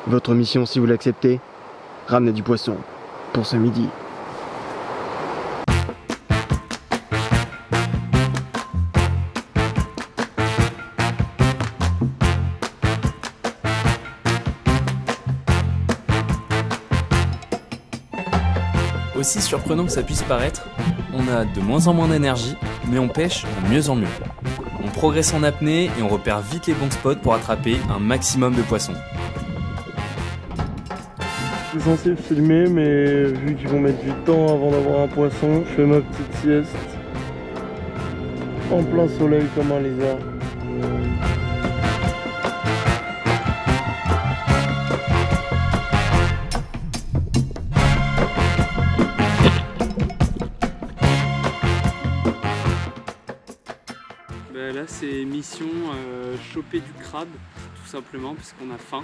Votre mission, si vous l'acceptez, ramenez du poisson pour ce midi. Aussi surprenant que ça puisse paraître, on a de moins en moins d'énergie, mais on pêche de mieux en mieux. On progresse en apnée et on repère vite les bons spots pour attraper un maximum de poissons. Je suis censé filmer, mais vu qu'ils vont mettre du temps avant d'avoir un poisson, je fais ma petite sieste en plein soleil comme un lézard. Là c'est mission choper du crabe tout simplement parce qu'on a faim.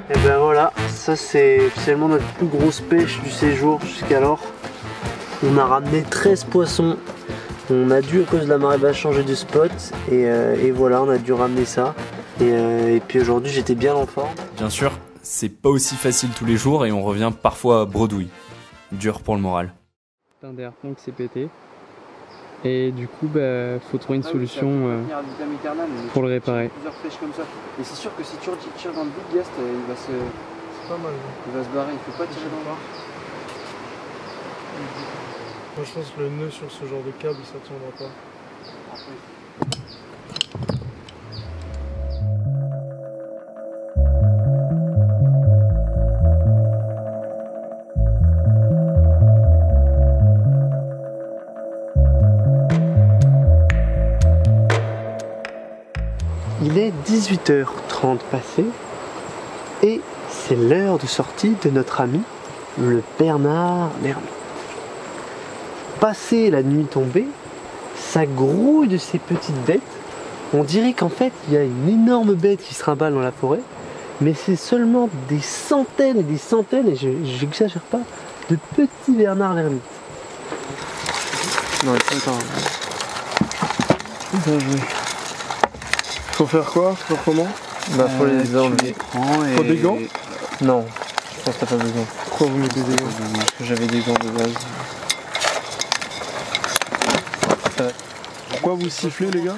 Et ben voilà, ça c'est officiellement notre plus grosse pêche du séjour jusqu'alors. On a ramené 13 poissons. On a dû, à cause de la marée basse, changer de spot et voilà, on a dû ramener ça. Et puis aujourd'hui, j'étais bien en forme. Bien sûr, c'est pas aussi facile tous les jours et on revient parfois bredouille. Dur pour le moral. Un des harpons qui s'est pété. Et du coup, faut trouver une solution pour le réparer. Et c'est sûr que si tu tires dans le vide, Gast, il va se barrer, il faut pas tirer dans le bar. Moi je pense que le nœud sur ce genre de câble ça tiendra pas. Il est 18h30 passé et c'est l'heure de sortie de notre ami le Bernard l'ermite. Passé la nuit tombée, ça grouille de ces petites bêtes. On dirait qu'en fait il y a une énorme bête qui se trimballe dans la forêt, mais c'est seulement des centaines et des centaines, et je n'exagère pas, de petits Bernard l'ermite. Non, attends. Bien joué. Faut faire quoi? Faut faire comment? Bah faut les enlever. Faut des gants? Non, je pense que t'as pas besoin. Pourquoi vous mettez des gants? Parce que j'avais des gants de base. Pourquoi vous sifflez les gars?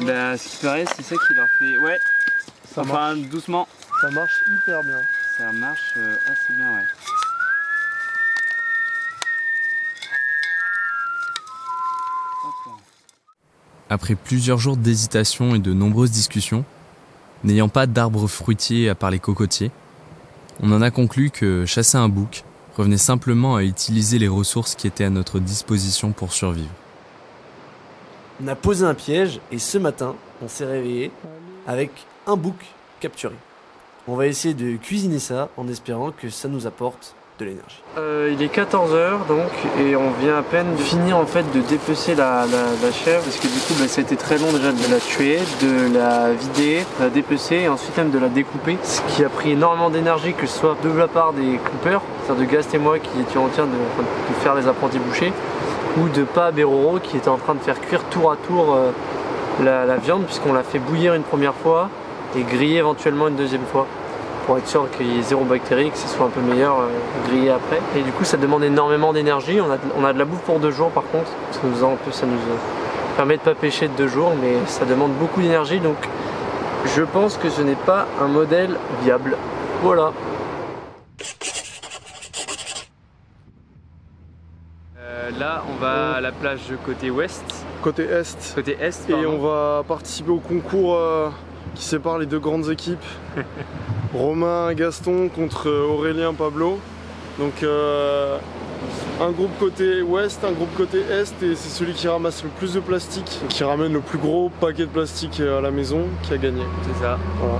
Bah ce qui paraît c'est ça qui leur fait... Ouais, Ça enfin marche. doucement. Ça marche hyper bien. Ça marche assez bien, ouais. Après plusieurs jours d'hésitation et de nombreuses discussions, n'ayant pas d'arbres fruitiers à part les cocotiers, on en a conclu que chasser un bouc revenait simplement à utiliser les ressources qui étaient à notre disposition pour survivre. On a posé un piège et ce matin, on s'est réveillé avec un bouc capturé. On va essayer de cuisiner ça en espérant que ça nous apporte de l'énergie. Il est 14h donc et on vient à peine de finir en fait de dépecer la chèvre parce que du coup ça a été très long déjà de la tuer, de la vider, de la dépecer et ensuite même de la découper. Ce qui a pris énormément d'énergie, que ce soit de la part des coupeurs, c'est-à-dire de Gast et moi qui étions en train de faire les apprentis bouchers, ou de Pab et Roro qui étaient en train de faire cuire tour à tour la viande, puisqu'on l'a fait bouillir une première fois et griller éventuellement une deuxième fois pour être sûr qu'il y ait zéro bactérie, que ce soit un peu meilleur grillé après. Et du coup ça demande énormément d'énergie. On a de la bouffe pour 2 jours par contre, ça nous permet de pas pêcher de 2 jours, mais ça demande beaucoup d'énergie, donc je pense que ce n'est pas un modèle viable. Voilà. Là on va à la plage côté ouest. Côté est. Côté est, Et pardon. on va participer au concours qui sépare les 2 grandes équipes. Romain, Gaston contre Aurélien, Pablo. Donc un groupe côté ouest, un groupe côté est, et c'est celui qui ramasse le plus de plastique, qui ramène le plus gros paquet de plastique à la maison qui a gagné. C'est ça. Voilà.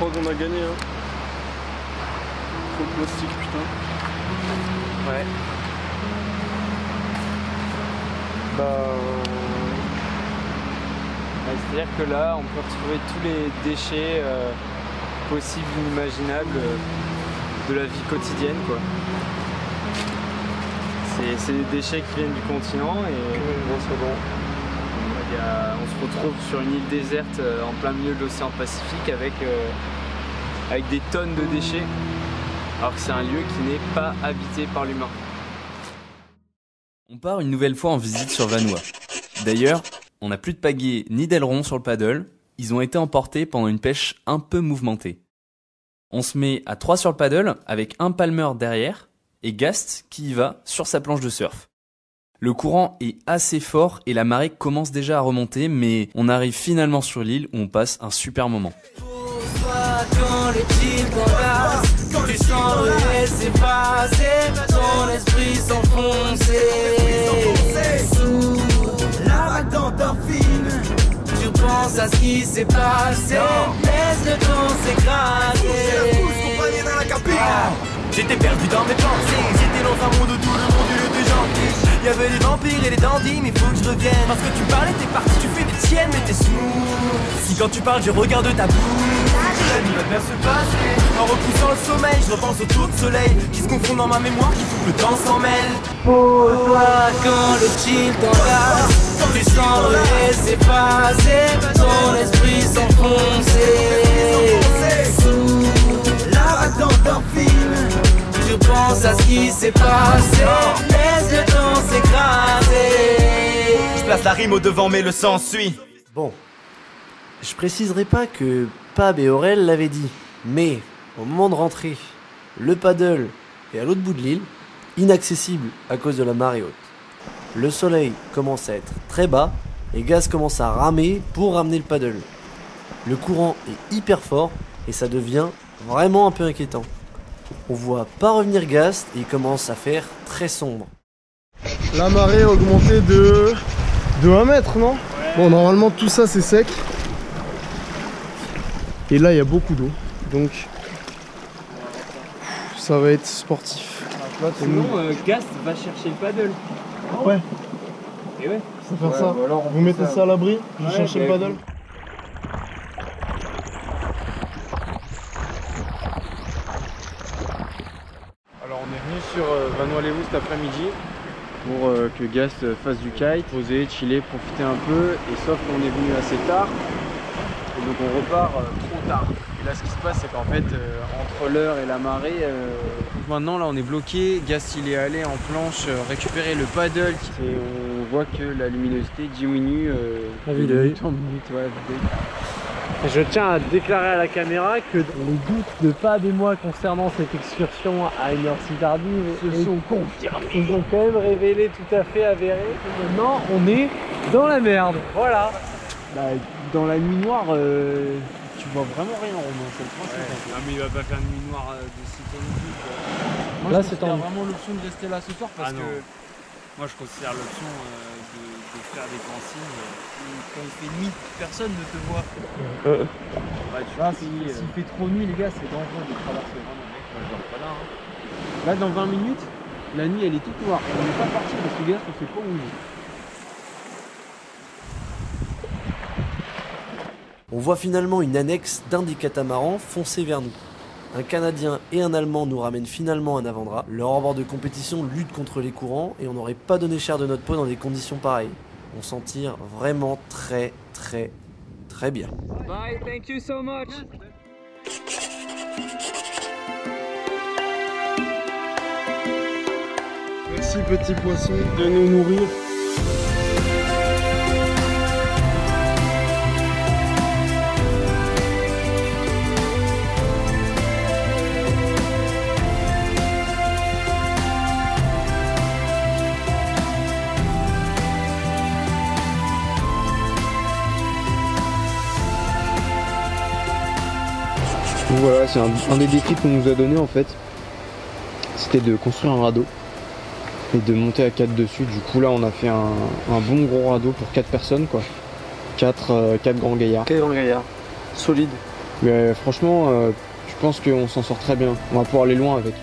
crois qu'on a gagné. Hein. Trop de plastique, putain. Ouais. Bah, c'est-à-dire que là, on peut retrouver tous les déchets possibles, inimaginables de la vie quotidienne, quoi. C'est des déchets qui viennent du continent et c'est bon. On se retrouve sur une île déserte en plein milieu de l'océan Pacifique avec des tonnes de déchets, alors que c'est un lieu qui n'est pas habité par l'humain. On part une nouvelle fois en visite sur Vanois. D'ailleurs, on n'a plus de pagaie ni d'aileron sur le paddle, ils ont été emportés pendant une pêche un peu mouvementée. On se met à 3 sur le paddle avec un palmeur derrière et Gast qui y va sur sa planche de surf. Le courant est assez fort et la marée commence déjà à remonter, mais on arrive finalement sur l'île où on passe un super moment. Quand le chill t'embrasse, quand tu sens le réel s'effacer, ton esprit s'enfoncer sous la vague d'endorphine. Tu penses à ce qui s'est passé, laisse le temps s'écraser. Dans la cabine. J'étais perdu dans mes pensées, j'étais dans un monde où tout le monde était gentil. Y'avait les vampires et les dandys, mais faut que je revienne. Parce que tu parlais, t'es parti, tu fais des tiennes, mais t'es smooth. Si quand tu parles, je regarde ta bouche, la nuit va bien se passer. En repoussant le sommeil, je repense au tour de soleil qui se confond dans ma mémoire, qui fout que le temps s'en mêle. Pose-toi quand le chill t'embrasse, quand tu sens le réel s'effacer, ton esprit s'enfoncer sous la vague d'endorphine. Je pense à ce qui s'est passé, laisse le temps s'écraser. Je place la rime au devant mais le sang suit. Bon, je préciserai pas que Pab et Aurel l'avaient dit, mais au moment de rentrer, le paddle est à l'autre bout de l'île, inaccessible à cause de la marée haute. Le soleil commence à être très bas et Gaz commence à ramer pour ramener le paddle. Le courant est hyper fort et ça devient vraiment un peu inquiétant. On voit pas revenir Gast et il commence à faire très sombre. La marée a augmenté de 1 mètre, non? Bon, normalement tout ça c'est sec. Et là il y a beaucoup d'eau. Donc ça va être sportif. Sinon, Gast va chercher le paddle. Ouais. Et ouais. Ça va faire ça. Vous mettez ça à l'abri, je vais chercher le paddle. Alors on est venu sur Vanois-les-Houes cet après-midi pour que Gast fasse du kite, poser, chiller, profiter un peu, et sauf qu'on est venu assez tard et donc on repart trop tard. Et là ce qui se passe c'est qu'en fait entre l'heure et la marée, maintenant là on est bloqué. Gast il est allé en planche récupérer le paddle et on voit que la luminosité diminue à vue d'œil. en minute, ouais, à vue d'œil. Et je tiens à déclarer à la caméra que les doutes de Pab et moi concernant cette excursion à une heure si tardive se sont confirmés. Ils ont quand même révélé tout à fait avéré que maintenant on est dans la merde. Voilà. Bah, dans la nuit noire, tu vois vraiment rien, Romain, c'est le principe. Ouais. Ah mais il va pas faire une nuit noire de sitôt non plus. Moi Là, je c'est considère tendu. vraiment l'option de rester là ce soir parce que Moi je considère l'option de faire des consignes. Quand il fait nuit, personne ne te voit. bah, tu vois, s'il fait trop nuit, les gars, c'est dangereux de traverser vraiment. Mec, moi je dors pas là. Hein. Là, dans 20 minutes, la nuit elle est toute noire. On n'est pas parti parce que les gars, on sait pas où on est. On voit finalement une annexe d'un des catamarans foncer vers nous. Un Canadien et un Allemand nous ramènent finalement un avant-bras. Leur hors-bord de compétition lutte contre les courants et on n'aurait pas donné cher de notre peau dans des conditions pareilles. On s'en tire vraiment très bien. Bye, thank you so much. Merci petit poisson de nous nourrir. Voilà, c'est un des défis qu'on nous a donné en fait. C'était de construire un radeau et de monter à 4 dessus. Du coup là on a fait un bon gros radeau pour 4 personnes quoi. 4 grands gaillards. 4 grands gaillards, solide. Mais franchement, je pense qu'on s'en sort très bien. On va pouvoir aller loin avec.